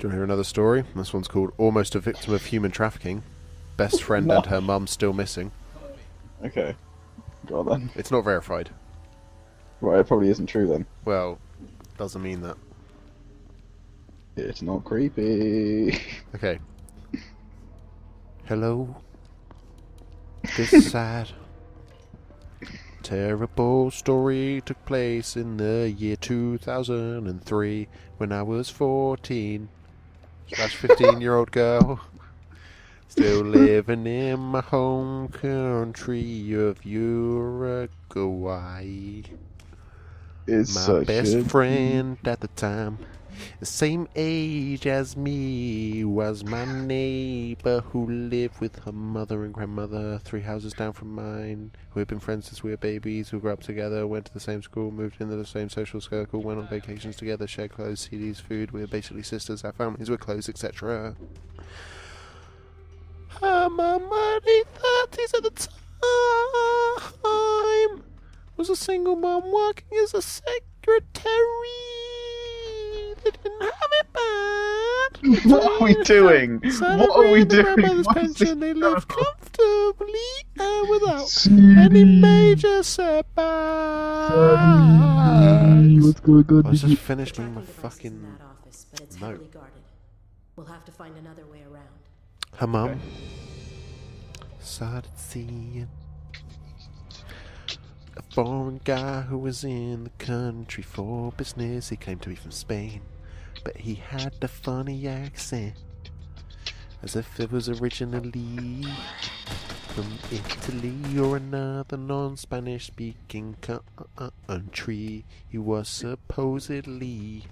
Do you want to hear another story? This one's called Almost a Victim of Human Trafficking. Best friend No. and her mum still missing. Okay. Go on then. It's not verified. Right, it probably isn't true then. Well, doesn't mean that. It's not creepy. Okay. Hello. This sad, terrible story took place in the year 2003 when I was 14 slash 15-year-old girl. Still living in my home country of Uruguay. It's My such best a... friend at the time, the same age as me, was my neighbor who lived with her mother and grandmother 3 houses down from mine, who had been friends since we were babies, who grew up together, went to the same school, moved into the same social circle, went on vacations together, shared clothes, CDs, food. We were basically sisters, our families were close, etc. I'm early 30s at the time. Was a single mom working as a secretary. They didn't have it bad. What are we doing? What are we doing? Grandmother's What is pension. They lived this? comfortably without Sadie. any major setbacks. What's going on? I was just finishing my fucking note. We'll have to find another way around. Her mum started seeing a foreign guy who was in the country for business. He claimed to be from Spain, but he had a funny accent, as if it was originally from Italy or another non-Spanish speaking country. He was supposedly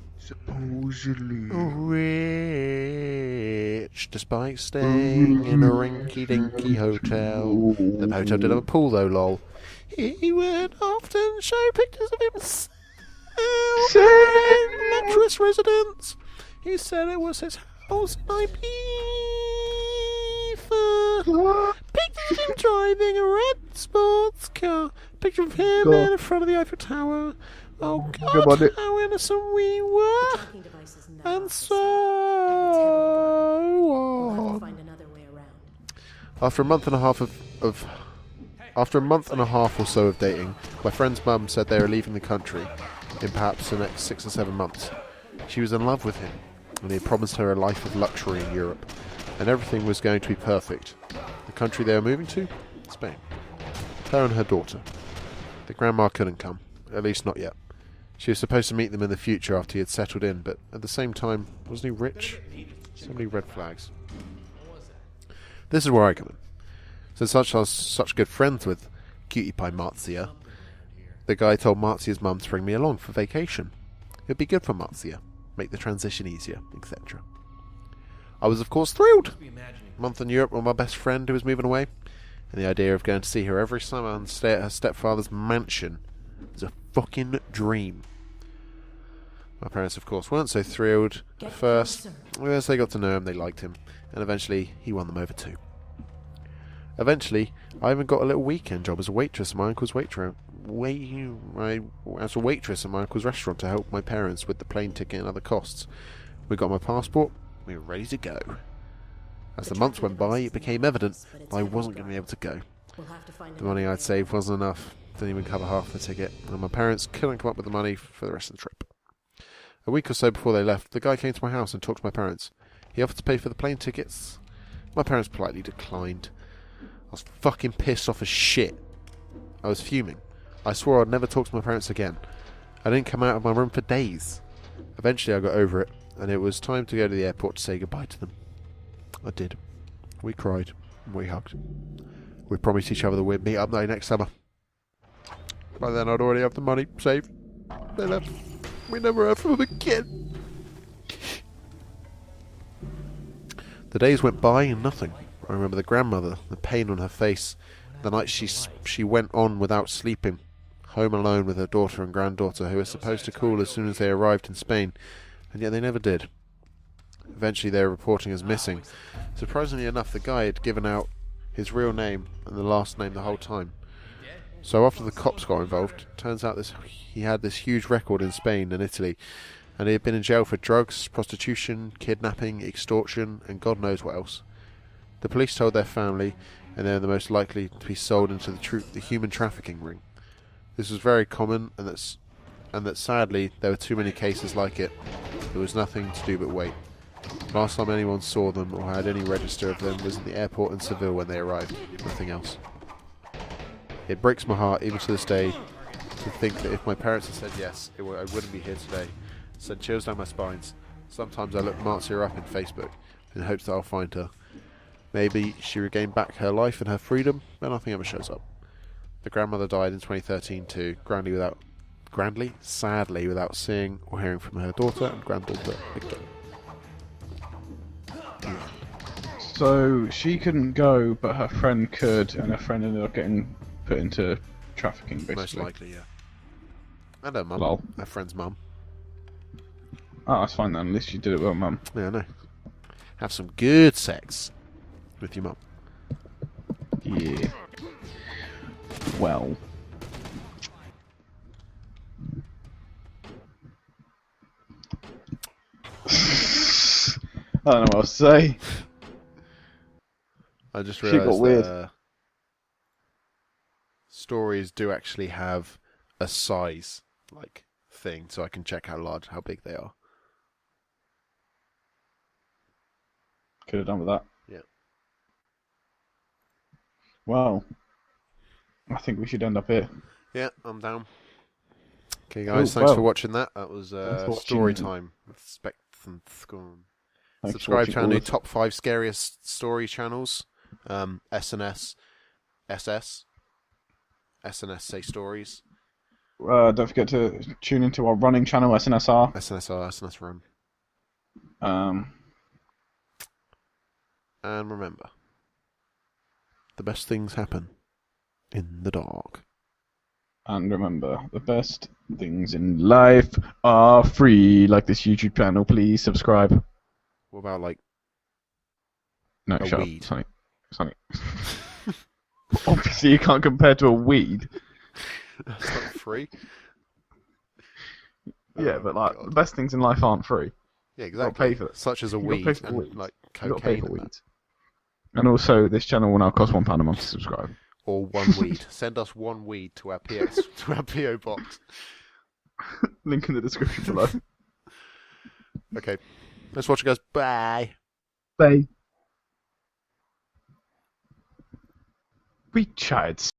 rich, despite staying in a rinky-dinky hotel. The hotel did have a pool though, lol. He would often show pictures of himself in luxurious residence. He said it was his house in Ibiza. Pictures of him driving a red sports car. Picture of him in front of the Eiffel Tower. Oh God, how innocent we were, and so on. After a month and a half After a month and a half or so of dating, my friend's mum said they were leaving the country in perhaps the next 6 or 7 months. She was in love with him, and he had promised her a life of luxury in Europe, and everything was going to be perfect. The country they were moving to? Spain. Her and her daughter. The grandma couldn't come, at least not yet. She was supposed to meet them in the future after he had settled in, but at the same time, wasn't he rich? So many red flags. This is where I come in. Since I was such good friends with Cutie Pie Marzia, the guy told Marzia's mum to bring me along for vacation. It would be good for Marzia, make the transition easier, etc. I was of course thrilled. A month in Europe with my best friend who was moving away, and the idea of going to see her every summer and stay at her stepfather's mansion was a fucking dream. My parents, of course, weren't so thrilled at first. As they got to know him, they liked him, and eventually he won them over too. Eventually, I even got a little weekend job as a waitress at my uncle's restaurant to help my parents with the plane ticket and other costs. We got my passport, we were ready to go. As the months went by, it became evident that I wasn't going to be able to go. The money I'd saved wasn't enough, didn't even cover half the ticket, and my parents couldn't come up with the money for the rest of the trip. A week or so before they left, the guy came to my house and talked to my parents. He offered to pay for the plane tickets. My parents politely declined. I was fucking pissed off as shit. I was fuming. I swore I'd never talk to my parents again. I didn't come out of my room for days. Eventually I got over it, and it was time to go to the airport to say goodbye to them. I did. We cried. We hugged. We promised each other that we'd meet up there next summer. By then I'd already have the money saved. They left. We never heard from them again. The days went by and nothing. I remember the grandmother, the pain on her face, the night she went on without sleeping, home alone with her daughter and granddaughter, who were supposed to call as soon as they arrived in Spain, and yet they never did. Eventually they were reporting as missing. Surprisingly enough, the guy had given out his real name and the last name the whole time. So after the cops got involved, turns out he had this huge record in Spain and Italy, and he had been in jail for drugs, prostitution, kidnapping, extortion, and God knows what else. The police told their family, and they were the most likely to be sold into the human trafficking ring. This was very common, and that sadly there were too many cases like it. There was nothing to do but wait. Last time anyone saw them or had any register of them was in the airport in Seville when they arrived. Nothing else. It breaks my heart, even to this day, to think that if my parents had said yes, I wouldn't be here today. It sent chills down my spines. Sometimes I look Marcia up in Facebook in hopes that I'll find her. Maybe she regained back her life and her freedom, but nothing ever shows up. The grandmother died in 2013 too, sadly without seeing or hearing from her daughter and granddaughter again. So she couldn't go, but her friend could, and her friend ended up getting put into trafficking, basically. Most likely, yeah. And her mum. Lol. Her friend's mum. Oh, that's fine then. At least she did it with her mum. Yeah, I know. Have some good sex with your mum. Yeah. Well. I don't know what else to say. I just She realised got weird. that stories do actually have a size thing, so I can check how big they are. Could have done with that. Yeah. Well, I think we should end up here. Yeah, I'm down. Okay, guys, thanks for watching that. That was story time with Specks and scrawn. Subscribe to our new top 5 scariest story channels. SNS, SS, SNS Say Stories. Don't forget to tune into our running channel, SNSR. SNS Run. And remember, the best things happen in the dark. And remember, the best things in life are free. Like this YouTube channel, please subscribe. What about No, a shut weed? up. Sonny. Obviously, you can't compare to a weed. That's not free. Yeah, Oh, but God. the best things in life aren't free. Yeah, You gotta exactly. pay for it. Such as a You gotta weed pay for and weeds. You gotta pay cocaine for and that. weeds. And also, this channel will now cost £1 a month to subscribe. Or one weed. Send us one weed to our PO box. Link in the description below. Okay, let's watch it, guys. Bye. Bye. We chatted